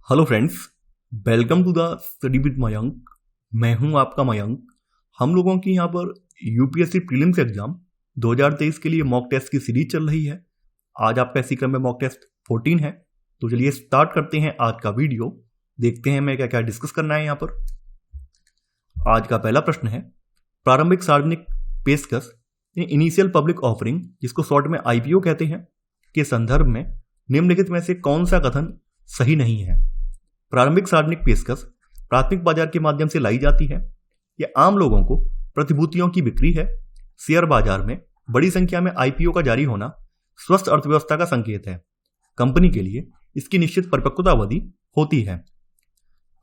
Hello friends, welcome to the study with Mayank. मैं हूं आपका मयंक। हम लोगों की यहां पर यूपीएससी प्रीलिम्स एग्जाम 2023 के लिए मॉक टेस्ट की सीरीज चल रही है। आज आपका इसी क्रम में मॉक टेस्ट 14 है। तो चलिए स्टार्ट करते हैं आज का वीडियो। देखते हैं मैं क्या क्या डिस्कस करना है यहाँ पर। आज का पहला प्रश्न है, प्रारंभिक सार्वजनिक पेशकश इनिशियल पब्लिक ऑफरिंग, जिसको शॉर्ट में आईपीओ कहते हैं, के संदर्भ में निम्नलिखित में से कौन सा कथन सही नहीं है। प्रारंभिक सार्वजनिक पेशकश प्राथमिक बाजार के माध्यम से लाई जाती है। यह आम लोगों को प्रतिभूतियों की बिक्री है। शेयर बाजार में बड़ी संख्या में आईपीओ का जारी होना स्वस्थ अर्थव्यवस्था का संकेत है। कंपनी के लिए इसकी निश्चित परिपक्वता अवधि होती है।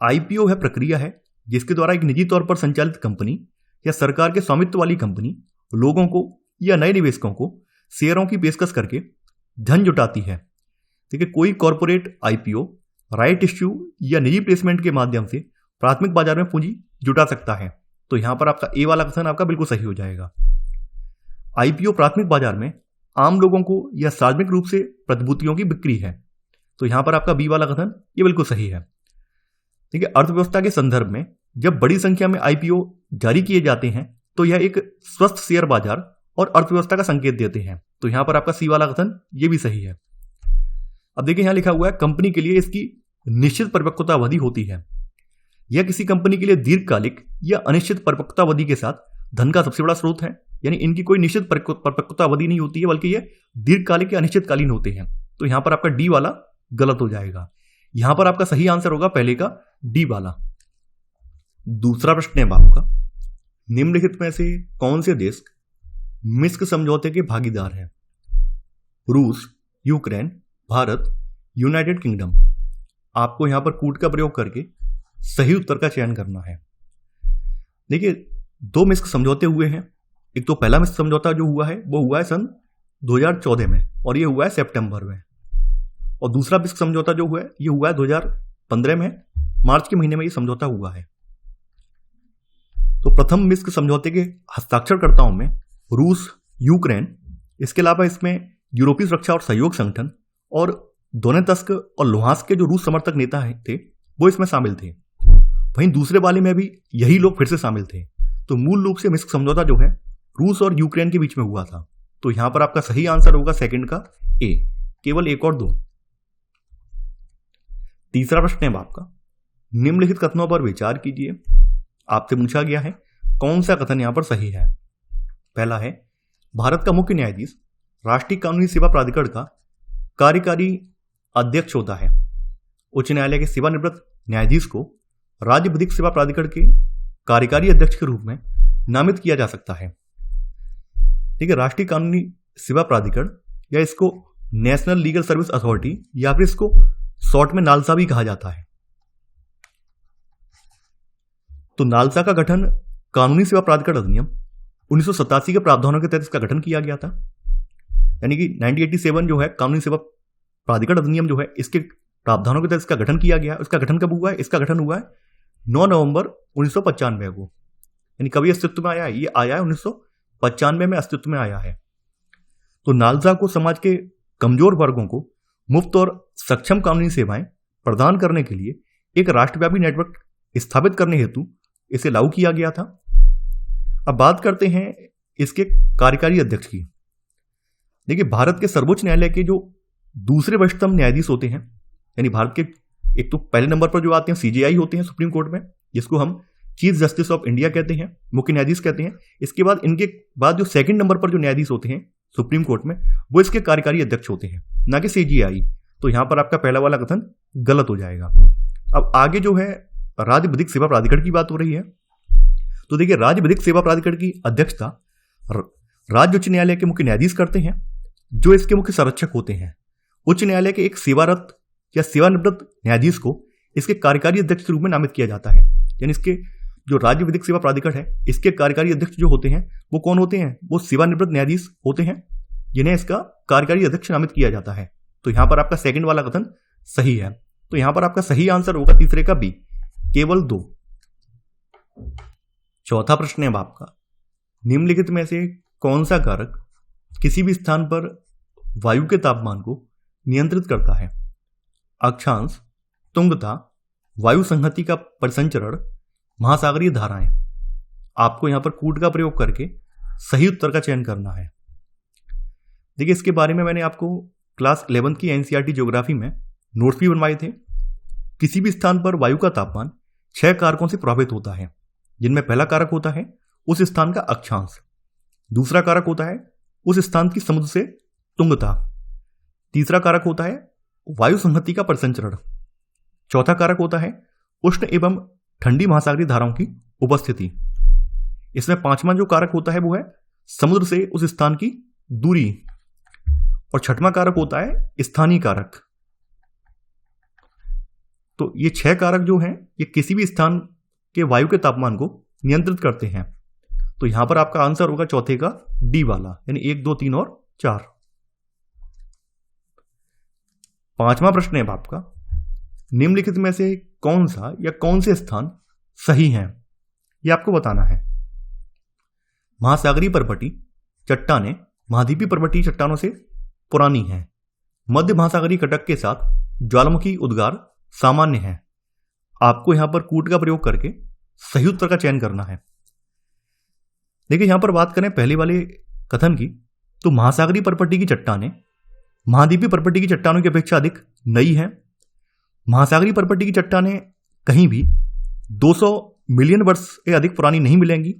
आईपीओ वह प्रक्रिया है जिसके द्वारा एक निजी तौर पर संचालित कंपनी या सरकार के स्वामित्व वाली कंपनी लोगों को या नए निवेशकों को शेयरों की पेशकश करके धन जुटाती है। देखिए, कोई कॉरपोरेट आईपीओ, राइट इश्यू या निजी प्लेसमेंट के माध्यम से प्राथमिक बाजार में पूंजी जुटा सकता है। तो यहां पर आपका ए वाला कथन आपका बिल्कुल सही हो जाएगा। आईपीओ प्राथमिक बाजार में आम लोगों को या सार्वजनिक रूप से प्रतिभूतियों की बिक्री है। तो यहां पर आपका बी वाला कथन ये बिल्कुल सही है। देखिए, अर्थव्यवस्था के संदर्भ में जब बड़ी संख्या में आईपीओ जारी किए जाते हैं तो यह एक स्वस्थ शेयर बाजार और अर्थव्यवस्था का संकेत देते हैं। तो यहां पर आपका सी वाला कथन ये भी सही है। अब देखिए, यहां लिखा हुआ है कंपनी के लिए इसकी निश्चित परिपक्वता अवधि होती है। यह किसी कंपनी के लिए दीर्घकालिक या अनिश्चित परिपक्वता अवधि के साथ धन का सबसे बड़ा स्रोत है। यानी इनकी कोई निश्चित परिपक्वता अवधि नहीं होती है, बल्कि यह दीर्घकालिक या अनिश्चितकालीन होते हैं। तो यहां पर आपका डी वाला गलत हो जाएगा। यहां पर आपका सही आंसर होगा पहले का डी वाला। दूसरा प्रश्न है आपका, निम्नलिखित में से कौन से देश मिन्स्क समझौते के भागीदार हैं? रूस, यूक्रेन, भारत, यूनाइटेड किंगडम। आपको यहां पर कूट का प्रयोग करके सही उत्तर का चयन करना है। देखिए, दो मिन्स्क समझौते हुए हैं। एक तो पहला मिन्स्क समझौता जो हुआ है वो हुआ है सन 2014 में और ये हुआ है सितंबर में। और दूसरा मिन्स्क समझौता जो हुआ है ये हुआ है 2015 में, मार्च के महीने में ये समझौता हुआ है। तो प्रथम मिन्स्क समझौते के हस्ताक्षरकर्ताओं में रूस, यूक्रेन, इसके अलावा इसमें यूरोपीय सुरक्षा और सहयोग संगठन और दोनेत्स्क और लुहांस्क के जो रूस समर्थक नेता थे वो इसमें शामिल थे। वहीं दूसरे वाले में भी यही लोग फिर से शामिल थे। तो मूल रूप से मिन्स्क समझौता जो है रूस और यूक्रेन के बीच में हुआ था। तो यहां पर आपका सही आंसर होगा सेकंड का ए, केवल एक और दो। तीसरा प्रश्न है आपका, निम्नलिखित कथनों पर विचार कीजिए। आपसे पूछा गया है कौन सा कथन यहां पर सही है। पहला है, भारत का मुख्य न्यायाधीश राष्ट्रीय कानूनी सेवा प्राधिकरण का कार्यकारी अध्यक्ष होता है। उच्च न्यायालय के सेवानिवृत्त न्यायाधीश को राज्य विधिक सेवा प्राधिकरण के कार्यकारी अध्यक्ष के रूप में नामित किया जा सकता है। ठीक है, राष्ट्रीय कानूनी सेवा प्राधिकरण या इसको नेशनल लीगल सर्विस अथॉरिटी या फिर इसको शॉर्ट में नालसा भी कहा जाता है। तो नालसा का गठन कानूनी सेवा प्राधिकरण अधिनियम 1987 के प्रावधानों के तहत इसका गठन किया गया था। यानी कि 1987 जो है कानूनी सेवा प्राधिकरण अधिनियम जो है इसके प्रावधानों के तहत इसका गठन किया गया। इसका गठन कब हुआ है? इसका गठन हुआ है 9 नवंबर 1995 को। यानी कभी अस्तित्व में आया है? ये आया है 1995 में अस्तित्व में आया है। तो नालसा को समाज के कमजोर वर्गों को मुफ्त और सक्षम कानूनी सेवाएं प्रदान करने के लिए एक राष्ट्रव्यापी नेटवर्क स्थापित करने हेतु इसे लागू किया गया था। अब बात करते हैं इसके कार्यकारी अध्यक्ष की। देखिए, भारत के सर्वोच्च न्यायालय के जो दूसरे वरिष्ठतम न्यायाधीश होते हैं, यानी भारत के एक तो पहले नंबर पर जो आते हैं सीजेआई होते हैं सुप्रीम कोर्ट में, जिसको हम चीफ जस्टिस ऑफ इंडिया कहते हैं, मुख्य न्यायाधीश कहते हैं। इसके बाद इनके बाद जो सेकंड नंबर पर जो न्यायाधीश होते हैं सुप्रीम कोर्ट में वो इसके कार्यकारी अध्यक्ष होते हैं, ना कि सीजेआई। तो यहां पर आपका पहला वाला कथन गलत हो जाएगा। अब आगे जो है राज्य विधिक सेवा प्राधिकरण की बात हो रही है। तो देखिए, राज्य विधिक सेवा प्राधिकरण की अध्यक्षता राज्य उच्च न्यायालय के मुख्य न्यायाधीश करते हैं, जो इसके मुख्य संरक्षक होते हैं। उच्च न्यायालय के एक सेवारत या सेवानिवृत्त न्यायाधीश को इसके कार्यकारी अध्यक्ष के रूप में नामित किया जाता है। यानी इसके जो राज्य विधिक सेवा प्राधिकरण है इसके कार्यकारी अध्यक्ष जो होते हैं वो कौन होते हैं? वो सेवानिवृत्त न्यायाधीश होते हैं, जिन्हें इसका कार्यकारी अध्यक्ष नामित किया जाता है। तो यहां पर आपका सेकंड वाला कथन सही है। तो यहां पर आपका सही आंसर होगा तीसरे का बी, केवल 2। चौथा प्रश्न है आपका, निम्नलिखित में से कौन सा कारक किसी भी स्थान पर वायु के तापमान को नियंत्रित करता है? अक्षांश, तुंगता, वायु संहति का परिसंचरण, महासागरीय धाराएं। आपको यहां पर कूट का प्रयोग करके सही उत्तर का चयन करना है। देखिए, इसके बारे में मैंने आपको क्लास 11 की एनसीईआरटी ज्योग्राफी में नोट्स भी बनवाए थे। किसी भी स्थान पर वायु का तापमान 6 कारकों से प्रभावित होता है, जिनमें पहला कारक होता है उस स्थान का अक्षांश, दूसरा कारक होता है उस स्थान की समुद्र से तुंगता, तीसरा कारक होता है वायु संहति का परिसंचरण, चौथा कारक होता है उष्ण एवं ठंडी महासागरीय धाराओं की उपस्थिति। इसमें पांचवा जो कारक होता है वो है समुद्र से उस स्थान की दूरी, और छठवां कारक होता है स्थानीय कारक। तो ये 6 कारक जो हैं ये किसी भी स्थान के वायु के तापमान को नियंत्रित करते हैं। तो यहां पर आपका आंसर होगा चौथे का डी वाला, यानी 1, 2, 3 और 4। पांचवा प्रश्न है आपका, निम्नलिखित में से कौन सा या कौन से स्थान सही हैं, ये आपको बताना है। महासागरीय पर्वतीय चट्टानें महाद्वीपीय पर्वतीय चट्टानों से पुरानी हैं। मध्य महासागरीय कटक के साथ ज्वालामुखी उद्गार सामान्य है। आपको यहां पर कूट का प्रयोग करके सही उत्तर का चयन करना है। देखिए, यहां पर बात करें पहले वाले कथन की, तो महासागरीय पर्वतीय की चट्टानें महाद्वीपीय पर्वतीय की चट्टानों की अपेक्षा अधिक नई हैं। महासागरीय पर्वतीय की चट्टानें कहीं भी 200 मिलियन वर्ष से अधिक पुरानी नहीं मिलेंगी,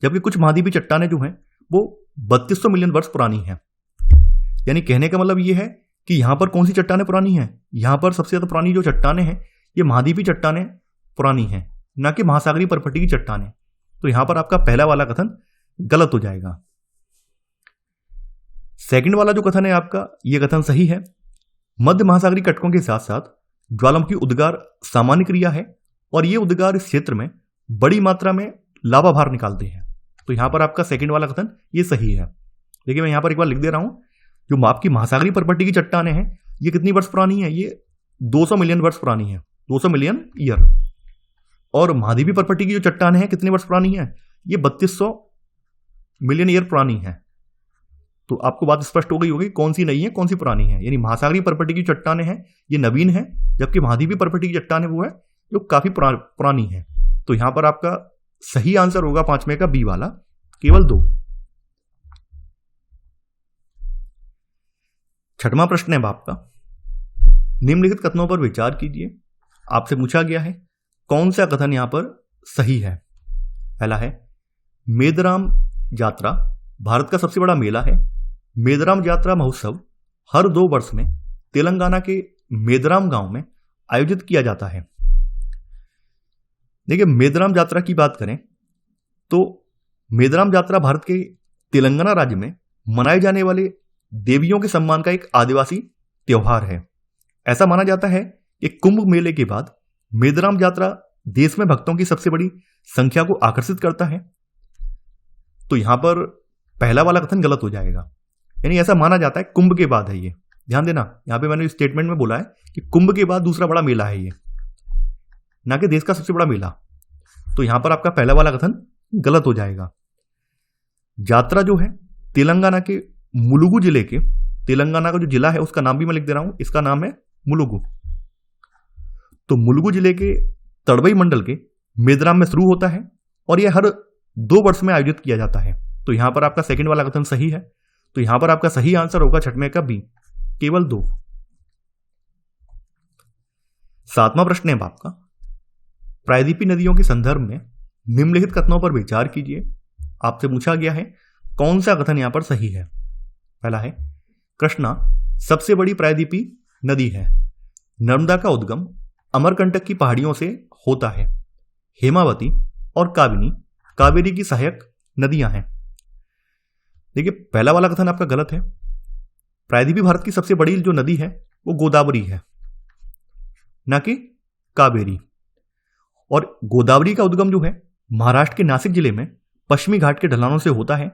जबकि कुछ महाद्वीपीय चट्टानें जो हैं वो 3200 मिलियन वर्ष पुरानी हैं। यानी कहने का मतलब ये है कि यहां पर कौन सी चट्टानें पुरानी हैं, यहां पर सबसे ज्यादा पुरानी जो चट्टानें हैं ये महाद्वीपीय चट्टानें पुरानी हैं, ना कि महासागरीय पर्वतीय की चट्टानें। तो यहां पर आपका पहला वाला कथन गलत हो जाएगा। सेकंड वाला जो कथन है आपका, यह कथन सही है। मध्य महासागरीय कटकों के साथ साथ ज्वालामुखी उद्गार सामान्य क्रिया है, और ये उद्गार इस क्षेत्र में बड़ी मात्रा में लावा भार निकालते हैं। तो यहां पर आपका सेकंड वाला कथन ये सही है। देखिए, मैं यहां पर एक बार लिख दे रहा हूं, जो आपकी महासागरीय पर्वतीय की चट्टानें हैं ये कितनी वर्ष पुरानी है, ये 200 मिलियन वर्ष पुरानी है, 200 मिलियन ईयर। और महाद्वीपीय पर्वतीय की जो चट्टानें हैं कितने वर्ष पुरानी है, ये 3200 मिलियन ईयर पुरानी है। तो आपको बात स्पष्ट हो गई होगी कौन सी नई है कौन सी पुरानी है। यानी महासागरीय पर्वतीय की चट्टानें हैं ये नवीन है, जबकि महाद्वीपीय पर्वतीय की चट्टानें वो है जो काफी पुरानी है। तो यहां पर आपका सही आंसर होगा पांचवें का बी वाला, केवल 2। छठवां प्रश्न है आपका, निम्नलिखित कथनों पर विचार कीजिए। आपसे पूछा गया है कौन सा कथन यहां पर सही है। पहला है, मेदराम यात्रा भारत का सबसे बड़ा मेला है। मेदराम यात्रा महोत्सव हर 2 वर्ष में तेलंगाना के मेदराम गांव में आयोजित किया जाता है। देखिए, मेदराम यात्रा की बात करें तो मेदराम यात्रा भारत के तेलंगाना राज्य में मनाए जाने वाले देवियों के सम्मान का एक आदिवासी त्योहार है। ऐसा माना जाता है कि कुंभ मेले के बाद मेदराम यात्रा देश में भक्तों की सबसे बड़ी संख्या को आकर्षित करता है। तो यहां पर पहला वाला कथन गलत हो जाएगा। यानी ऐसा माना जाता है कुंभ के बाद है ये, ध्यान देना। यहां पे मैंने स्टेटमेंट में बोला है कि कुंभ के बाद दूसरा बड़ा मेला है ये, ना कि देश का सबसे बड़ा मेला। तो यहां पर आपका पहला वाला कथन गलत हो जाएगा। यात्रा जो है तेलंगाना के मुलुगु जिले के, तेलंगाना का जो जिला है उसका नाम भी मैं लिख दे रहा हूं, इसका नाम है मुलुगु। तो मुलुगु जिले के तड़वई मंडल के मेदराम में शुरू होता है और यह हर 2 वर्ष में आयोजित किया जाता है। तो यहां पर आपका सेकंड वाला कथन सही है। तो यहां पर आपका सही आंसर होगा छठवें का बी, केवल 2। 7वां प्रश्न है आपका, प्रायद्वीपीय नदियों के संदर्भ में निम्नलिखित कथनों पर विचार कीजिए। आपसे पूछा गया है कौन सा कथन यहां पर सही है। पहला है, कृष्णा सबसे बड़ी प्रायद्वीपीय नदी है। नर्मदा का उद्गम अमरकंटक की पहाड़ियों से होता है। हेमावती और कावेरी की सहायक नदियां हैं। देखिए, पहला वाला कथन आपका गलत है। प्रायद्वीपीय भारत की सबसे बड़ी जो नदी है वो गोदावरी है, ना कि कावेरी। और गोदावरी का उद्गम जो है महाराष्ट्र के नासिक जिले में पश्चिमी घाट के ढलानों से होता है।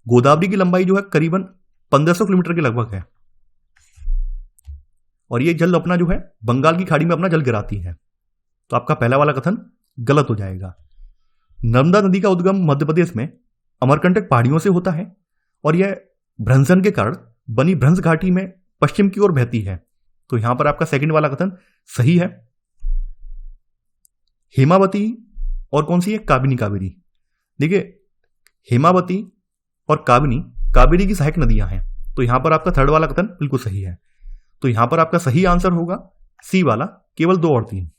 गोदावरी की लंबाई जो है करीबन 1500 किलोमीटर के लगभग है, और ये जल अपना जो है बंगाल की खाड़ी में अपना जल गिराती है। तो आपका पहला वाला कथन गलत हो जाएगा। नर्मदा नदी का उद्गम मध्य प्रदेश में अमरकंटक पहाड़ियों से होता है, और यह भ्रंशन के कारण बनी भ्रंश घाटी में पश्चिम की ओर बहती है। तो यहां पर आपका सेकंड वाला कथन सही है। हेमावती और कौन सी है, काबिनी कावेरी। देखिए हेमावती और काबिनी कावेरी की सहायक नदियां हैं, तो यहां पर आपका थर्ड वाला कथन बिल्कुल सही है। तो यहां पर आपका सही आंसर होगा सी वाला, केवल 2 और 3।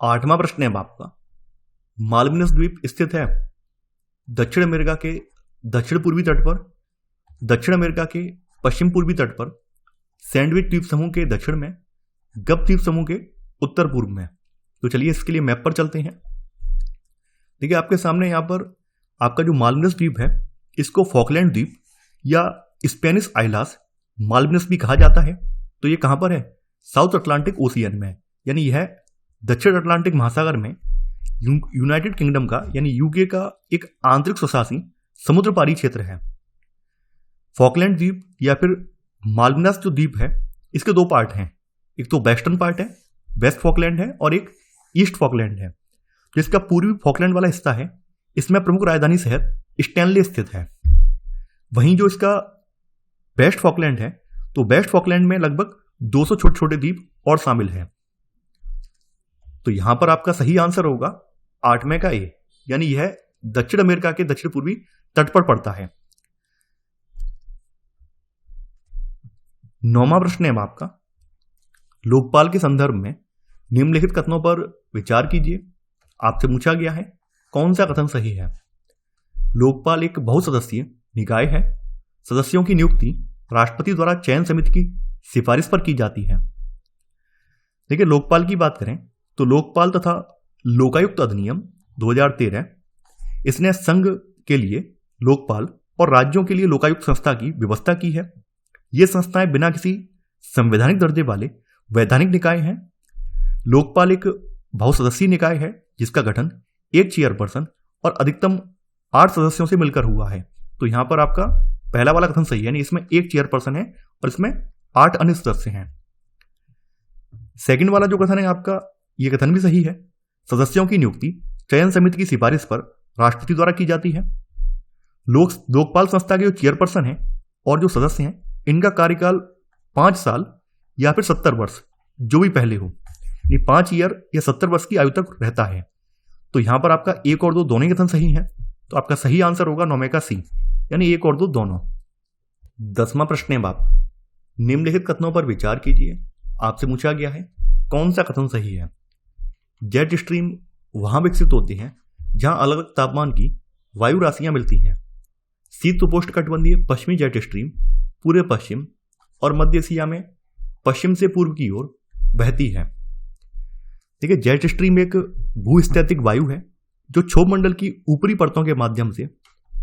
8वां प्रश्न है आपका, मालविनस द्वीप स्थित है दक्षिण अमेरिका के दक्षिण पूर्वी तट पर, दक्षिण अमेरिका के पश्चिम पूर्वी तट पर, सैंडविच द्वीप समूह के दक्षिण में, गप द्वीप समूह के उत्तर पूर्व में। तो चलिए इसके लिए मैप पर चलते हैं। देखिए आपके सामने यहां पर आपका जो मालविनस द्वीप है, इसको फॉकलैंड द्वीप या स्पेनिश आइलास मालविनस भी कहा जाता है। तो ये कहां पर है, साउथ अटलांटिक ओशियन में, यानी यह दक्षिण अटलांटिक महासागर में यूनाइटेड किंगडम का यानी यूके का एक आंतरिक स्वशासी समुद्र पारी क्षेत्र है। फॉकलैंड द्वीप या फिर मालविनस जो द्वीप है, इसके 2 पार्ट हैं, एक तो वेस्टर्न पार्ट है, वेस्ट फॉकलैंड है, और एक ईस्ट फॉकलैंड है। जिसका पूर्वी फॉकलैंड वाला हिस्सा है, इसमें प्रमुख राजधानी शहर स्टैनले स्थित है। वहीं जो इसका वेस्ट फॉकलैंड है, तो वेस्ट फॉकलैंड में लगभग 200 छोटे छोटे द्वीप और शामिल है। तो यहां पर आपका सही आंसर होगा 8वें का ए, यानी यह दक्षिण अमेरिका के दक्षिण पूर्वी तट पर पड़ता है। 9वां प्रश्न है आपका, लोकपाल के संदर्भ में निम्नलिखित कथनों पर विचार कीजिए। आपसे पूछा गया है कौन सा कथन सही है। लोकपाल एक बहुसदस्यीय निकाय है। सदस्यों की नियुक्ति राष्ट्रपति द्वारा चयन समिति की सिफारिश पर की जाती है। देखिए लोकपाल की बात करें तो लोकपाल तथा लोकायुक्त अधिनियम 2013, इसने संघ के लिए लोकपाल और राज्यों के लिए लोकायुक्त संस्था की व्यवस्था की है। ये संस्थाएं बिना किसी संवैधानिक दर्जे वाले वैधानिक निकाय हैं। लोकपाल एक बहुसदस्यीय निकाय है जिसका गठन एक चेयरपर्सन और अधिकतम 8 सदस्यों से मिलकर हुआ है। तो यहां पर आपका पहला वाला कथन सही है, यानी इसमें एक चेयरपर्सन है और इसमें 8 अन्य सदस्य हैं। सेकंड वाला जो कथन है आपका, यह कथन भी सही है। सदस्यों की नियुक्ति चयन समिति की सिफारिश पर राष्ट्रपति द्वारा की जाती है। लोकपाल संस्था के जो चेयरपर्सन हैं और जो सदस्य हैं, इनका कार्यकाल 5 साल या फिर 70 वर्ष, जो भी पहले हो, 5 ईयर या 70 वर्ष की आयु तक रहता है। तो यहां पर आपका 1 और 2 दोनों ही कथन सही है। तो आपका सही आंसर होगा 9वें का सी, यानी 1 और 2 दोनों। 10वां प्रश्न है बाप, निम्नलिखित कथनों पर विचार कीजिए। आपसे पूछा गया है कौन सा कथन सही है। जेट स्ट्रीम वहां विकसित होती हैं जहां अलग अलग तापमान की वायु राशियां मिलती हैं। शीत उपोष्णकटिबंधीय पश्चिमी जेट स्ट्रीम पूरे पश्चिम और मध्य एशिया में पश्चिम से पूर्व की ओर बहती है। देखिए जेट स्ट्रीम एक भूस्थैतिक वायु है जो क्षोभ मंडल की ऊपरी परतों के माध्यम से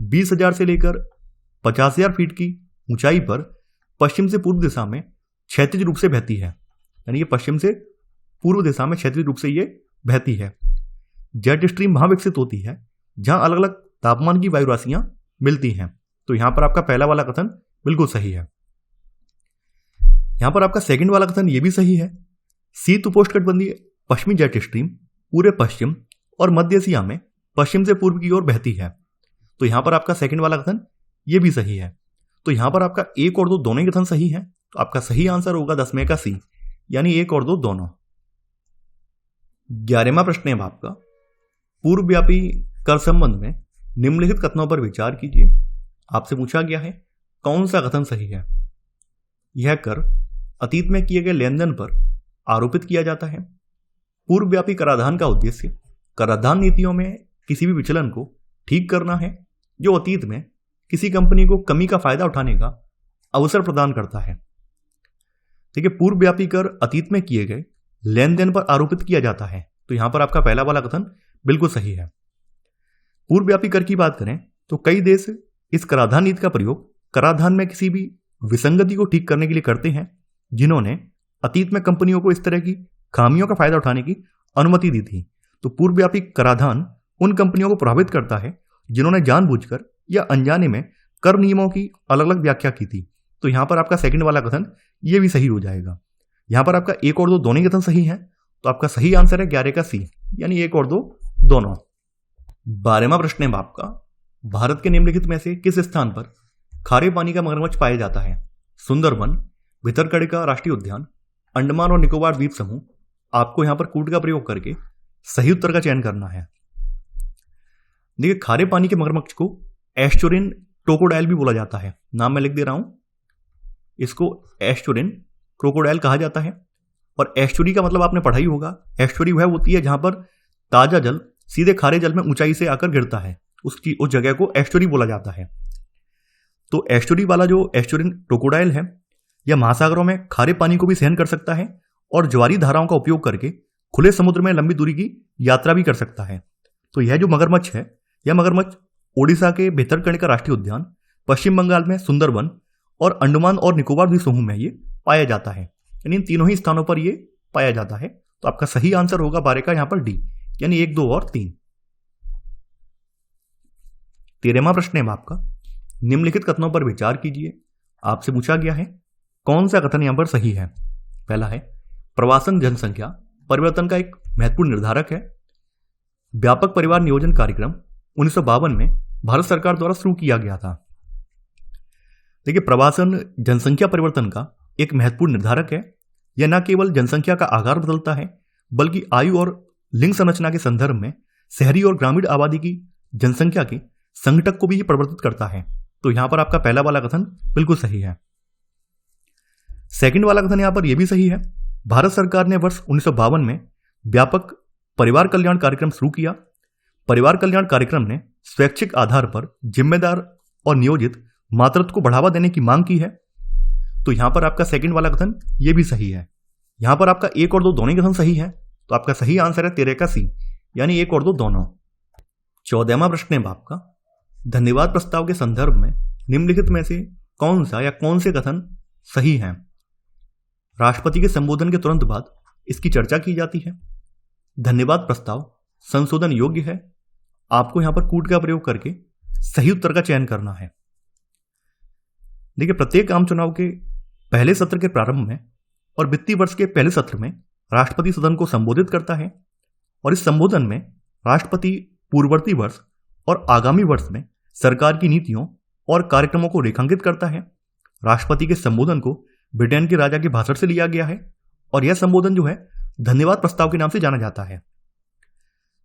20,000 से लेकर 50,000 फीट की ऊंचाई पर पश्चिम से पूर्व दिशा में क्षैतिज रूप से बहती है, यानी ये पश्चिम से पूर्व दिशा में क्षैतिज रूप से ये बहती है। जेट स्ट्रीम वहां विकसित होती है जहां अलग अलग तापमान की वायु राशियां मिलती हैं। तो यहां पर आपका पहला वाला कथन बिल्कुल सही है। यहां पर आपका सेकंड वाला कथन ये भी सही है। शीत उपोष्णकटिबंधीय पश्चिमी जेट स्ट्रीम पूरे पश्चिम और मध्य एशिया में पश्चिम से पूर्व की ओर बहती है। तो यहां पर आपका सेकंड वाला कथन ये भी सही है। तो यहां पर आपका 1 और 2 दोनों ही कथन सही है। तो आपका सही आंसर होगा 10वें का सी, यानी 1 और 2 दोनों। 11वां प्रश्न है आपका, पूर्व व्यापी कर संबंध में निम्नलिखित कथनों पर विचार कीजिए। आपसे पूछा गया है कौन सा कथन सही है। यह कर अतीत में किए गए लेन देन पर आरोपित किया जाता है। पूर्व व्यापी कराधान का उद्देश्य कराधान नीतियों में किसी भी विचलन को ठीक करना है जो अतीत में किसी कंपनी को कमी का फायदा उठाने का अवसर प्रदान करता है। ठीक है, पूर्व व्यापी कर अतीत में किए गए लेन देन पर आरोपित किया जाता है। तो यहां पर आपका पहला वाला कथन बिल्कुल सही है। पूर्व व्यापी कर की बात करें तो कई देश इस कराधान नीति का प्रयोग कराधान में किसी भी विसंगति को ठीक करने के लिए करते हैं जिन्होंने अतीत में कंपनियों को इस तरह की खामियों का फायदा उठाने की अनुमति दी थी। तो पूर्व व्यापी कराधान उन कंपनियों को प्रभावित करता है जिन्होंने जानबूझकर या अनजाने में कर नियमों की अलग अलग व्याख्या की थी। तो यहां पर आपका सेकंड वाला कथन ये भी सही हो जाएगा। यहां पर आपका 1 और 2 दोनों ही कथन सही है। तो आपका सही आंसर है 11 का सी, यानी 1 और 2 दोनों। 12वां प्रश्न है आपका, भारत के निम्नलिखित में से किस स्थान पर खारे पानी का मगरमच्छ पाया जाता है। सुंदरबन, भितरकनिका राष्ट्रीय उद्यान, अंडमान और निकोबार द्वीप समूह, आपको यहां पर कूट का प्रयोग करके सही उत्तर का चयन करना है। देखिए, खारे पानी के मगरमच्छ को एस्चुरिन क्रोकोडाइल भी बोला जाता है। नाम मैं लिख दे रहा हूं, इसको एस्चुरिन क्रोकोडाइल कहा जाता है। और एस्चुरी का मतलब आपने पढ़ा ही होगा। एस्चुरी वह होती है जहां पर ताजा जल सीधे खारे जल में ऊंचाई से आकर गिरता है, उस जगह को एस्चुरी बोला जाता है। तो एस्चुरी वाला जो एस्चुरिन क्रोकोडाइल है, यह महासागरों में खारे पानी को भी सहन कर सकता है और ज्वारी धाराओं का उपयोग करके खुले समुद्र में लंबी दूरी की यात्रा भी कर सकता है। तो यह जो मगरमच्छ है, यह मगरमच्छ ओडिशा के भितरकनिका राष्ट्रीय उद्यान, पश्चिम बंगाल में सुंदरबन और अंडमान और निकोबार द्वीप समूह में ये पाया जाता है। यानी इन तीनों ही स्थानों पर ये पाया जाता है। तो आपका सही आंसर होगा 12 का यहां पर डी, यानी 1, 2 और 3। 13वां प्रश्न है आपका, निम्नलिखित कथनों पर विचार कीजिए। आपसे पूछा गया है कौन सा कथन यहां पर सही है। पहला है, प्रवासन जनसंख्या परिवर्तन का एक महत्वपूर्ण निर्धारक है। व्यापक परिवार नियोजन कार्यक्रम 1952 में भारत सरकार द्वारा शुरू किया गया था। देखिए, प्रवासन जनसंख्या परिवर्तन का एक महत्वपूर्ण निर्धारक है। यह न केवल जनसंख्या का आकार बदलता है, बल्कि आयु और लिंग संरचना के संदर्भ में शहरी और ग्रामीण आबादी की जनसंख्या के संघटक को भी परिवर्तित करता है। तो यहां पर आपका पहला वाला कथन बिल्कुल सही है। सेकंड वाला कथन यहां पर यह भी सही है। भारत सरकार ने वर्ष 1952 में व्यापक परिवार कल्याण कार्यक्रम शुरू किया। परिवार कल्याण कार्यक्रम ने स्वैच्छिक आधार पर जिम्मेदार और नियोजित मातृत्व को बढ़ावा देने की मांग की है। तो यहां पर आपका सेकंड वाला कथन यह भी सही है। यहां पर आपका 1 और 2 दोनों ही कथन सही है। तो आपका सही आंसर है 13 का सी, यानी 1 और 2 दोनों। 14वां प्रश्न है आपका, धन्यवाद प्रस्ताव के संदर्भ में निम्नलिखित में से कौन सा या कौन से कथन सही हैं। राष्ट्रपति के संबोधन के तुरंत बाद इसकी चर्चा की जाती है। धन्यवाद प्रस्ताव संशोधन योग्य है। आपको यहां पर कूट का प्रयोग करके सही उत्तर का चयन करना है। देखिए, प्रत्येक आम चुनाव के पहले सत्र के प्रारंभ में और वित्तीय वर्ष के पहले सत्र में राष्ट्रपति सदन को संबोधित करता है और इस संबोधन में राष्ट्रपति पूर्ववर्ती वर्ष और आगामी वर्ष में सरकार की नीतियों और कार्यक्रमों को रेखांकित करता है। राष्ट्रपति के संबोधन को ब्रिटेन के राजा के भाषण से लिया गया है और यह संबोधन जो है धन्यवाद प्रस्ताव के नाम से जाना जाता है।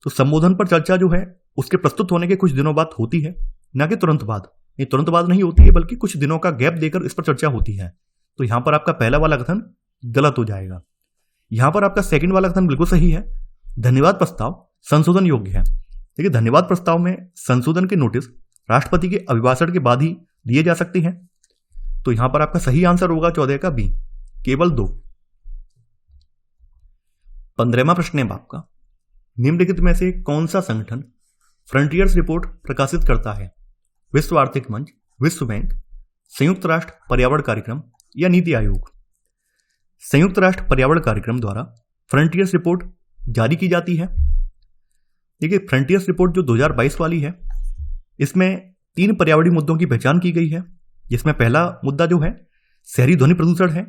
तो संबोधन पर चर्चा जो है उसके प्रस्तुत होने के कुछ दिनों बाद होती है, न कि तुरंत बाद। ये तुरंत बाद नहीं होती है, बल्कि कुछ दिनों का गैप देकर इस पर चर्चा होती है। तो यहां पर आपका पहला वाला कथन गलत हो जाएगा। यहां पर आपका सेकंड वाला कथन बिल्कुल सही है। धन्यवाद प्रस्ताव संशोधन योग्य है। देखिए, धन्यवाद प्रस्ताव में संशोधन के नोटिस राष्ट्रपति के अभिभाषण के बाद ही दिए जा सकते हैं। तो यहां पर आपका सही आंसर होगा 14 का बी, केवल 2। 15वां प्रश्न है आपका, निम्नलिखित में से कौन सा संगठन फ्रंटियर्स रिपोर्ट प्रकाशित करता है। विश्व आर्थिक मंच, विश्व बैंक, संयुक्त राष्ट्र पर्यावरण कार्यक्रम या नीति आयोग। संयुक्त राष्ट्र पर्यावरण कार्यक्रम द्वारा फ्रंटियर्स रिपोर्ट जारी की जाती है। देखिए, फ्रंटियर्स रिपोर्ट जो 2022 वाली है, इसमें 3 पर्यावरणीय मुद्दों की पहचान की गई है, जिसमें पहला मुद्दा जो है शहरी ध्वनि प्रदूषण है,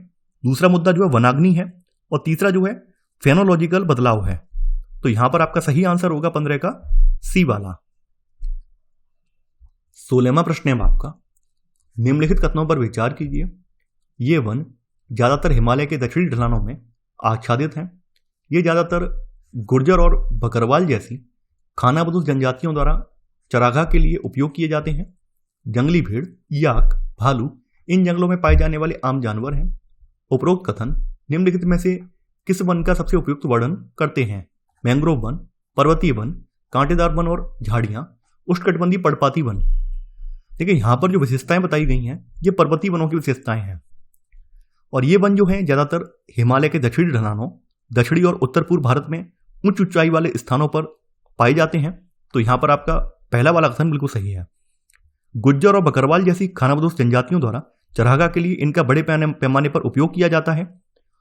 दूसरा मुद्दा जो है वनाग्नि है और तीसरा जो है फेनोलॉजिकल बदलाव है। तो यहां पर आपका सही आंसर होगा 15 का सी वाला। 16वां प्रश्न है आपका, निम्नलिखित कथनों पर विचार कीजिए। ये वन ज्यादातर हिमालय के दक्षिणी ढलानों में आच्छादित हैं। ये ज्यादातर गुर्जर और बकरवाल जैसी खानाबदोश जनजातियों द्वारा चरागाह के लिए उपयोग किए जाते हैं। जंगली भेड़, याक, भालू इन जंगलों में पाए जाने वाले आम जानवर हैं। उपरोक्त कथन निम्नलिखित में से किस वन का सबसे उपयुक्त वर्णन करते हैं। मैंग्रोव वन, पर्वतीय वन, कांटेदार वन और झाड़ियां, उष्णकटिबंधीय पर्णपाती वन। देखिए, यहां पर जो विशेषताएं बताई गई हैं ये पर्वतीय वनों की विशेषताएं हैं और ये वन जो है ज्यादातर हिमालय के दक्षिणी ढलानों, दक्षिणी और उत्तर पूर्व भारत में उच्च ऊंचाई वाले स्थानों पर पाए जाते हैं। तो यहां पर आपका पहला वाला कथन बिल्कुल सही है। गुज्जर और बकरवाल जैसी खानाबदोश जनजातियों द्वारा चरागाह के लिए इनका बड़े पैमाने पर उपयोग किया जाता है।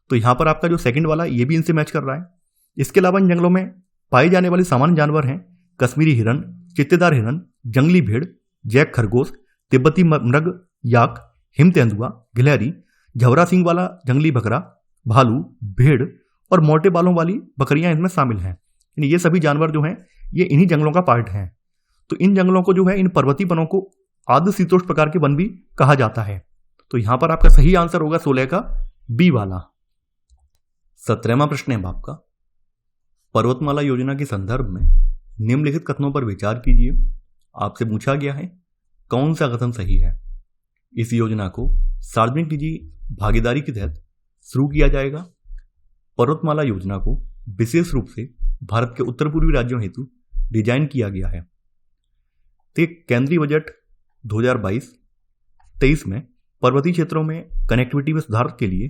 तो यहां पर आपका जो सेकंड वाला ये भी इनसे मैच कर रहा है। इसके अलावा इन जंगलों में पाए जाने वाले सामान्य जानवर हैं कश्मीरी हिरन, चित्तेदार हिरन, जंगली भेड़, जैक खरगोश, तिब्बती मृग, याक, हिम तेंदुआ, गिलहरी, झवरा सिंग वाला जंगली बकरा, भालू, भेड़ और मोटे बालों वाली बकरियां इनमें शामिल हैं। ये सभी जानवर जो हैं ये इन्हीं जंगलों का पार्ट हैं। तो इन जंगलों को जो है, इन पर्वतीय वनों को आर्द्र शीतोष्ण प्रकार के वन भी कहा जाता है। तो यहां पर आपका सही आंसर होगा 16 का बी वाला। 17वां प्रश्न है आपका, पर्वतमाला योजना के संदर्भ में निम्नलिखित कथनों पर विचार कीजिए। आपसे पूछा गया है कौन सा कथन सही है। इस योजना को सार्वजनिक निजी भागीदारी के तहत शुरू किया जाएगा। पर्वतमाला योजना को विशेष रूप से भारत के उत्तर पूर्वी राज्यों हेतु डिजाइन किया गया है। तो केंद्रीय बजट 2022-23 में पर्वतीय क्षेत्रों में कनेक्टिविटी में सुधार के लिए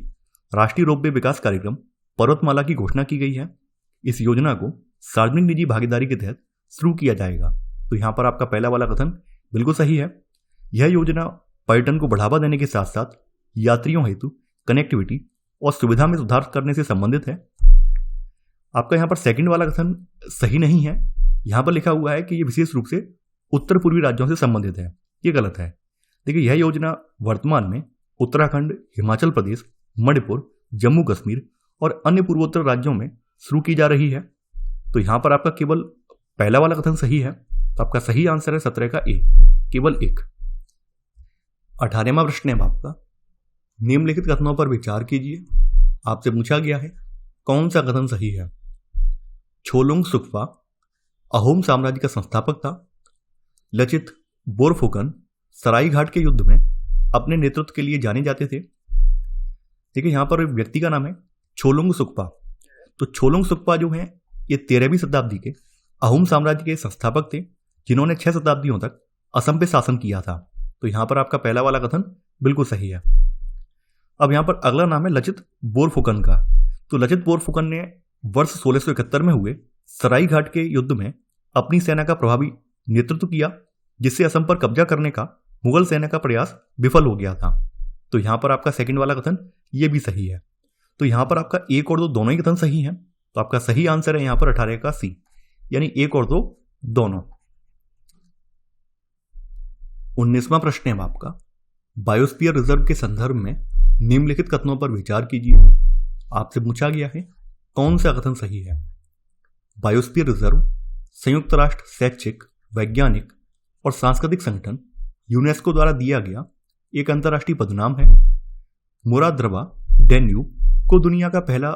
राष्ट्रीय रोपवे विकास कार्यक्रम पर्वतमाला की घोषणा की गई है। इस योजना को सार्वजनिक निजी भागीदारी के तहत शुरू किया जाएगा। तो यहाँ पर आपका पहला वाला कथन बिल्कुल सही है। यह योजना पर्यटन को बढ़ावा देने के साथ साथ यात्रियों हेतु कनेक्टिविटी और सुविधा में सुधार करने से संबंधित है। आपका यहाँ पर सेकंड वाला कथन सही नहीं है। यहाँ पर लिखा हुआ है कि यह विशेष रूप से उत्तर पूर्वी राज्यों से संबंधित है। ये गलत है। देखिए, यह योजना वर्तमान में उत्तराखंड, हिमाचल प्रदेश, मणिपुर, जम्मू कश्मीर और अन्य पूर्वोत्तर राज्यों में शुरू की जा रही है। तो यहाँ पर आपका केवल पहला वाला कथन सही है। तो आपका सही आंसर है 17 का ए, केवल एक। 18वां प्रश्न है आपका, निम्नलिखित कथनों पर विचार कीजिए। आपसे पूछा गया है कौन सा कथन सही है। छोलुंग सुक्फा अहोम साम्राज्य का संस्थापक था। लचित बोरफुकन सराई घाट के युद्ध में अपने नेतृत्व के लिए जाने जाते थे। देखिए, यहाँ पर व्यक्ति का नाम है छोलुंग सुक्फा। तो छोलुंग सुक्फा जो है ये 13वीं शताब्दी के अहोम साम्राज्य के संस्थापक थे, जिन्होंने 6 शताब्दियों तक असम पे शासन किया था। तो यहाँ पर आपका पहला वाला कथन बिल्कुल सही है। अब यहाँ पर अगला नाम है लचित बोरफुकन का। तो लचित बोरफुकन ने वर्ष 1671 में हुए सराई घाट के युद्ध में अपनी सेना का प्रभावी नेतृत्व किया, जिससे असम पर कब्जा करने का मुगल सेना का प्रयास विफल हो गया था। तो यहाँ पर आपका सेकंड वाला कथन ये भी सही है। तो यहाँ पर आपका 1 और 2 दोनों ही कथन सही हैं। तो आपका सही आंसर है यहाँ पर 18 का सी, यानी 1 और 2 दोनों। 19वां प्रश्न है आपका, बायोस्फीयर रिजर्व के संदर्भ में निम्नलिखित कथनों पर विचार कीजिए। आपसे पूछा गया है कौन सा कथन सही है। बायोस्फीयर रिजर्व संयुक्त राष्ट्र शैक्षिक, वैज्ञानिक और सांस्कृतिक संगठन यूनेस्को द्वारा दिया गया एक अंतर्राष्ट्रीय पदनाम है। मुरा द्रवा डेन्यूब को दुनिया का पहला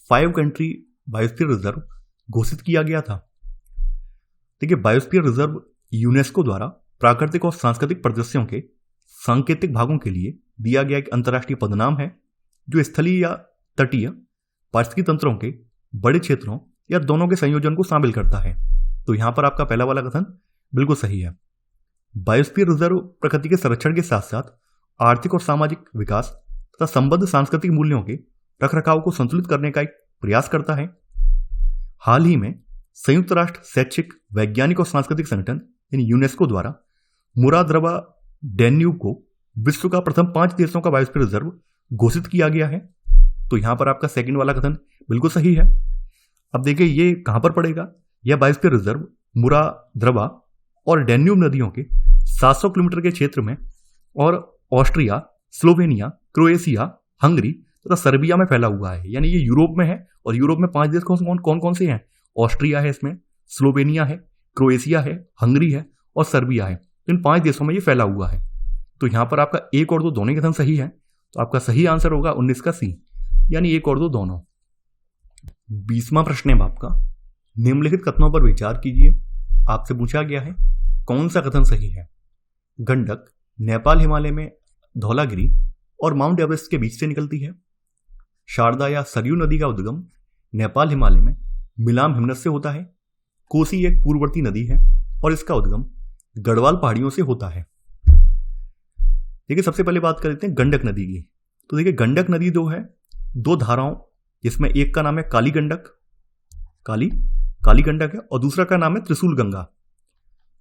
5 कंट्री बायोस्फीयर रिजर्व घोषित किया गया था। देखिए, बायोस्फीयर रिजर्व यूनेस्को द्वारा प्राकृतिक और सांस्कृतिक परिदृश्यों के सांकेतिक भागों के लिए दिया गया एक अंतर्राष्ट्रीय पदनाम है, जो स्थलीय या तटीय पारिस्थितिक तंत्रों के बड़े क्षेत्रों या दोनों के संयोजन को शामिल करता है। तो यहां पर आपका पहला वाला कथन बिल्कुल सही है। बायोस्फीयर रिजर्व प्रकृति के संरक्षण के साथ साथ आर्थिक और सामाजिक विकास तथा संबद्ध सांस्कृतिक मूल्यों के रखरखाव को संतुलित करने का एक प्रयास करता है। हाल ही में संयुक्त राष्ट्र शैक्षिक, वैज्ञानिक और सांस्कृतिक संगठन यानी यूनेस्को द्वारा मुरा द्रवा डेन्यूब को विश्व का प्रथम 5 देशों का बायोस्फीयर रिजर्व घोषित किया गया है। तो यहां पर आपका सेकंड वाला कथन बिल्कुल सही है। अब देखिए, ये कहां पर पड़ेगा। यह बायोस्फीयर रिजर्व मुरा द्रवा और डेन्यूब नदियों के 700 किलोमीटर के क्षेत्र में और ऑस्ट्रिया, स्लोवेनिया, क्रोएशिया, हंगरी तथा सर्बिया में फैला हुआ है। यानी ये यूरोप में है, और यूरोप में 5 देश कौन कौन से हैं। ऑस्ट्रिया है, इसमें स्लोवेनिया है, क्रोएशिया है, हंगरी है और सर्बिया है। तो इन 5 देशों में ये फैला हुआ है। तो यहाँ पर आपका 1 और 2 दोनों कथन सही है। तो आपका सही आंसर होगा 19 का सी, यानी 1 और 2 दोनों। 20वां प्रश्न है आपका, निम्नलिखित कथनों पर विचार कीजिए। आपसे पूछा गया है कौन सा कथन सही है। गंडक नेपाल हिमालय में धौलागिरी और माउंट एवरेस्ट के बीच से निकलती है। शारदा या सरयू नदी का उद्गम नेपाल हिमालय में मिलाम हिमनद से होता है। कोसी एक पूर्ववर्ती नदी है और इसका उद्गम गढ़वाल पहाड़ियों से होता है। देखिए, सबसे पहले बात कर लेते हैं गंडक नदी की। तो देखिए, गंडक नदी जो है 2 धाराओं, जिसमें एक का नाम है काली गंडक, काली गंडक है, और दूसरा का नाम है त्रिशूल गंगा।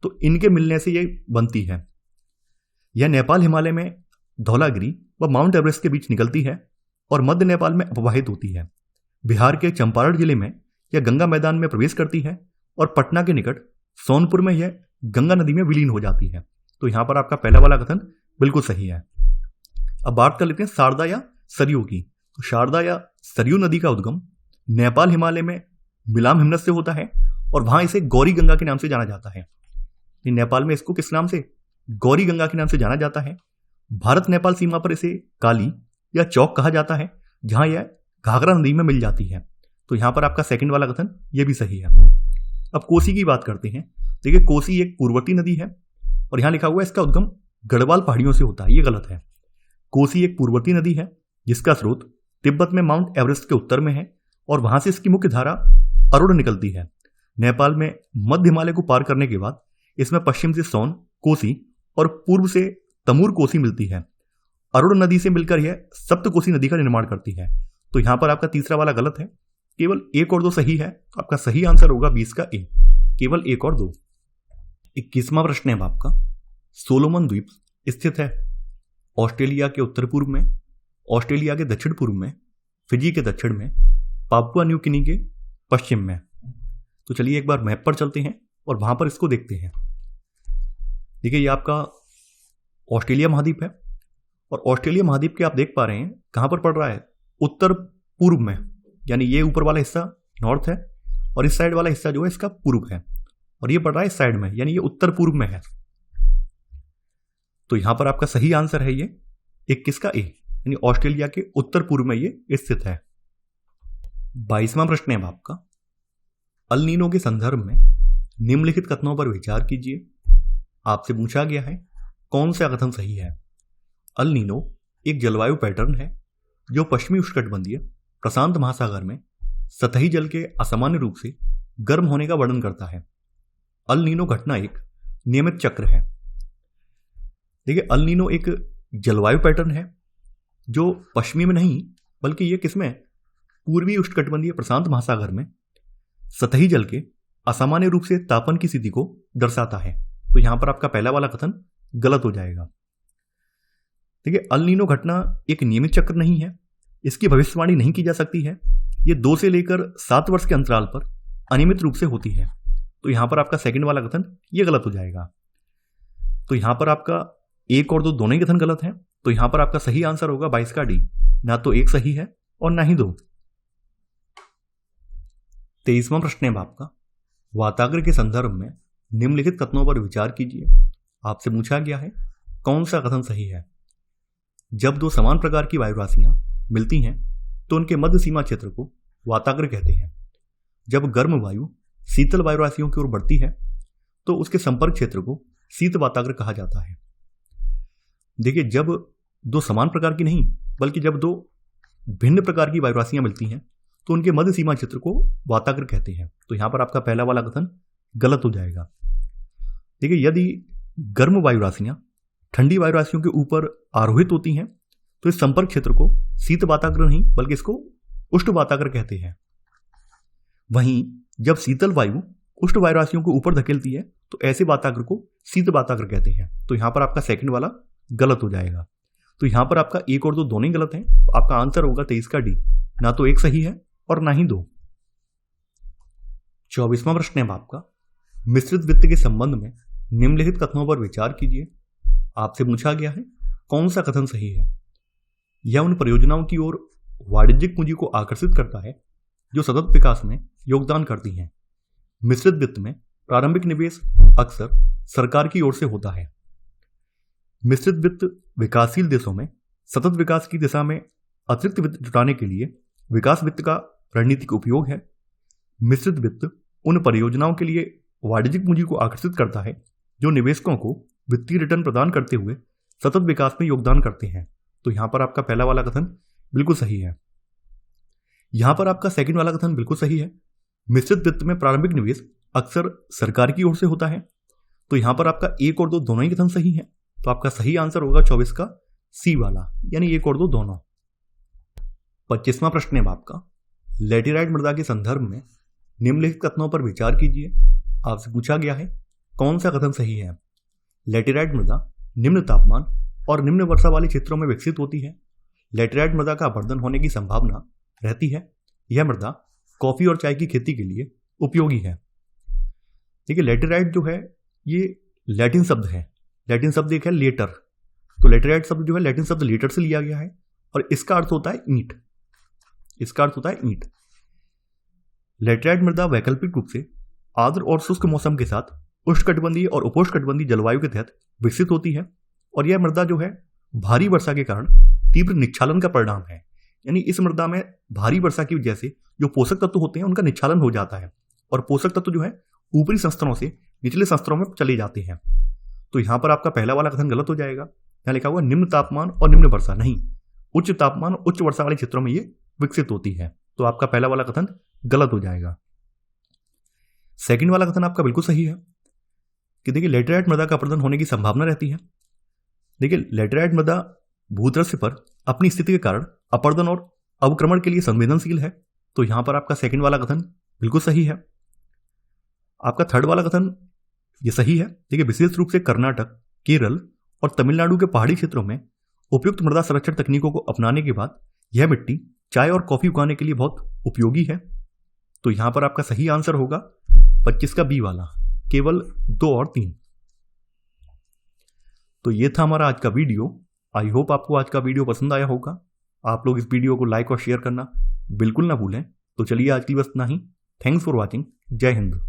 तो इनके मिलने से ये बनती है। यह नेपाल हिमालय में धौलागिरी व माउंट एवरेस्ट के बीच निकलती है और मध्य नेपाल में अपवाहित होती है। बिहार के चंपारण जिले में यह गंगा मैदान में प्रवेश करती है और पटना के निकट सोनपुर में यह गंगा नदी में विलीन हो जाती है। तो यहां पर आपका पहला वाला कथन बिल्कुल सही है। अब बात कर लेते हैं शारदा या सरयू की। तो शारदा या सरयू नदी का उद्गम नेपाल हिमालय में मिलाम हिमनद से होता है और वहां इसे गौरी गंगा के नाम से जाना जाता है। नेपाल में इसको किस नाम से, गौरी गंगा के नाम से जाना जाता है। भारत नेपाल सीमा पर इसे काली या चौक कहा जाता है, जहां यह घाघरा नदी में मिल जाती है। तो यहां पर आपका सेकंड वाला कथन ये भी सही है। अब कोसी की बात करते हैं। देखिए कोसी एक पूर्ववर्ती नदी है और यहां लिखा हुआ है इसका उद्गम गढ़वाल पहाड़ियों से होता है, ये गलत है। कोसी एक पूर्ववर्ती नदी है जिसका स्रोत तिब्बत में माउंट एवरेस्ट के उत्तर में है और वहां से इसकी मुख्य धारा अरुण निकलती है। नेपाल में मध्य हिमालय को पार करने के बाद इसमें पश्चिम से सोन कोसी और पूर्व से तमूर कोसी मिलती है। अरुण नदी से मिलकर यह सप्तकोसी नदी का निर्माण करती है। तो यहां पर आपका तीसरा वाला गलत है, केवल 1 और 2 सही है। तो आपका सही आंसर होगा 20 का ए, केवल 1 और 2। 21वां प्रश्न है आपका, सोलोमन द्वीप स्थित है ऑस्ट्रेलिया के उत्तर पूर्व में, ऑस्ट्रेलिया के दक्षिण पूर्व में, फिजी के दक्षिण में, पापुआ न्यू गिनी के पश्चिम में। तो चलिए एक बार मैप पर चलते हैं और वहां पर इसको देखते हैं। देखिए ये आपका ऑस्ट्रेलिया महाद्वीप है और ऑस्ट्रेलिया महाद्वीप के आप देख पा रहे हैं कहां पर पड़ रहा है, उत्तर पूर्व में, यानी ये ऊपर वाला हिस्सा नॉर्थ है और इस साइड वाला हिस्सा जो है इसका पूर्व है और ये पड़ रहा है इस साइड में, यानी ये उत्तर पूर्व में है। तो यहां पर आपका सही आंसर है ये 21 का ए, यानी ऑस्ट्रेलिया के उत्तर पूर्व में ये स्थित है। 22वां प्रश्न है आपका, अल नीनो के संदर्भ में निम्नलिखित कथनों पर विचार कीजिए। आपसे पूछा गया है कौन सा कथन सही है। अल नीनो एक जलवायु पैटर्न है जो पश्चिमी उष्णकटिबंधीय प्रशांत महासागर में सतही जल के असामान्य रूप से गर्म होने का वर्णन करता है। अल नीनो घटना एक नियमित चक्र है। देखिए अल नीनो एक जलवायु पैटर्न है जो पश्चिमी में नहीं बल्कि ये किसमें, पूर्वी उष्णकटिबंधीय प्रशांत महासागर में सतही जल के असामान्य रूप से तापन की स्थिति को दर्शाता है। तो यहां पर आपका पहला वाला कथन गलत हो जाएगा। देखिए अल नीनो घटना एक नियमित चक्र नहीं है, इसकी भविष्यवाणी नहीं की जा सकती है। ये 2 से लेकर 7 वर्ष के अंतराल पर अनियमित रूप से होती है। तो यहां पर आपका सेकंड वाला कथन ये गलत हो जाएगा। तो यहां पर आपका 1 और 2 दोनों ही कथन गलत हैं। तो यहां पर आपका सही आंसर होगा 22 का डी, ना तो 1 सही है और ना ही 2। 23वां प्रश्न है आपका, वाताग्र के संदर्भ में निम्नलिखित कथनों पर विचार कीजिए। आपसे पूछा गया है कौन सा कथन सही है। जब 2 समान प्रकार की वायु राशियां मिलती हैं तो उनके मध्य सीमा क्षेत्र को वाताग्र कहते हैं। जब गर्म वायु शीतल वायु राशियों की ओर बढ़ती है तो उसके संपर्क क्षेत्र को शीत वाताग्र कहा जाता है। देखिए जब 2 समान प्रकार की नहीं बल्कि जब 2 भिन्न प्रकार की वायु राशियां मिलती हैं तो उनके मध्य सीमा क्षेत्र को वाताग्र कहते हैं। तो यहां पर आपका पहला वाला कथन गलत हो जाएगा। देखिए यदि गर्म वायु राशियां ठंडी वायु राशियों के ऊपर आरोहित होती हैं तो इस संपर्क क्षेत्र को शीत वाताग्र नहीं बल्कि इसको उष्ण वाताग्र कहते हैं। वहीं जब शीतल वायु उष्ण वायु राशियों को ऊपर धकेलती है तो ऐसे वाताग्र को शीत वाताग्र कहते हैं। तो यहां पर आपका सेकंड वाला गलत हो जाएगा। तो यहां पर आपका 1 और 2 दोनों ही गलत हैं। तो आपका आंसर होगा 23 का डी, ना तो 1 सही है और ना ही 2। 24वां प्रश्न है आपका, मिश्रित वित्त के संबंध में निम्नलिखित कथनों पर विचार कीजिए। आपसे पूछा गया है कौन सा कथन सही है। यह उन परियोजनाओं की ओर वाणिज्यिक पूंजी को आकर्षित करता है जो सतत विकास में योगदान करती हैं। मिश्रित वित्त में प्रारंभिक निवेश अक्सर सरकार की ओर से होता है। मिश्रित वित्त विकासशील देशों में सतत विकास की दिशा में अतिरिक्त वित्त जुटाने के लिए विकास वित्त का रणनीतिक उपयोग है। मिश्रित वित्त उन परियोजनाओं के लिए वाणिज्यिक पूंजी को आकर्षित करता है जो निवेशकों को वित्तीय रिटर्न प्रदान करते हुए सतत विकास में योगदान करते हैं। तो यहां पर आपका पहला वाला कथन बिल्कुल सही है। यहां पर आपका सेकंड वाला कथन बिल्कुल सही है। मिश्रित वित्त में प्रारंभिक निवेश अक्सर सरकार की ओर से होता है। तो यहां पर आपका 1 और 2 दोनों ही कथन सही है। तो आपका सही आंसर होगा 24 का सी वाला, यानी 1 और 2 दोनों। 25वां प्रश्न है आपका, लैटेराइट मृदा के संदर्भ में निम्नलिखित कथनों पर विचार कीजिए। आपसे पूछा गया है कौन सा कथन सही है। लैटेराइट मृदा निम्न तापमान और निम्न वर्षा वाले क्षेत्रों में विकसित होती है। लैटेराइट मृदा का अपरदन होने की संभावना रहती है। यह मृदा कॉफी और चाय की खेती के लिए उपयोगी है। देखिए लैटेराइट जो है ये लैटिन शब्द है। लैटिन शब्द एक है लेटर। तो लैटेराइट शब्द जो है लैटिन शब्द लेटर से लिया गया है और इसका अर्थ होता है ईंट। इसका अर्थ होता है ईंट। लैटेराइट मृदा वैकल्पिक रूप से आर्द्र और शुष्क मौसम के साथ उष्णकटिबंधीय और उपोष्णकटिबंधीय जलवायु के तहत विकसित होती है और यह मृदा जो है भारी वर्षा के कारण तीव्र निक्षालन का परिणाम है। यानी इस मृदा में भारी वर्षा की वजह से जो पोषक तत्व होते हैं उनका निच्छालन हो जाता है और पोषक तत्व जो है ऊपरी संस्तरों से निचले संस्तरों में चले जाते हैं। तो यहाँ पर आपका पहला वाला कथन गलत हो जाएगा। यहाँ लिखा हुआ निम्न तापमान और निम्न वर्षा, नहीं, उच्च तापमान उच्च वर्षा वाले क्षेत्रों में ये विकसित होती है। तो आपका पहला वाला कथन गलत हो जाएगा। सेकंड वाला कथन आपका बिल्कुल सही है कि देखिए लेटेराइट मृदा का अपर्दन होने की संभावना रहती है। देखिए लेटेराइट मृदा भूदृश्य पर अपनी स्थिति के कारण अपर्दन और अवक्रमण के लिए संवेदनशील है। तो यहां पर आपका सेकंड वाला कथन बिल्कुल सही है। आपका थर्ड वाला कथन ये सही है। देखिए विशेष रूप से कर्नाटक, केरल और तमिलनाडु के पहाड़ी क्षेत्रों में उपयुक्त मृदा संरक्षण तकनीकों को अपनाने के बाद यह मिट्टी चाय और कॉफी उगाने के लिए बहुत उपयोगी है। तो यहां पर आपका सही आंसर होगा 25 का बी वाला, केवल 2 और 3। तो ये था हमारा आज का वीडियो। आई होप आपको आज का वीडियो पसंद आया होगा। आप लोग इस वीडियो को लाइक और शेयर करना बिल्कुल ना भूलें। तो चलिए आज की बस इतना ही। Thanks for watching. जय हिंद।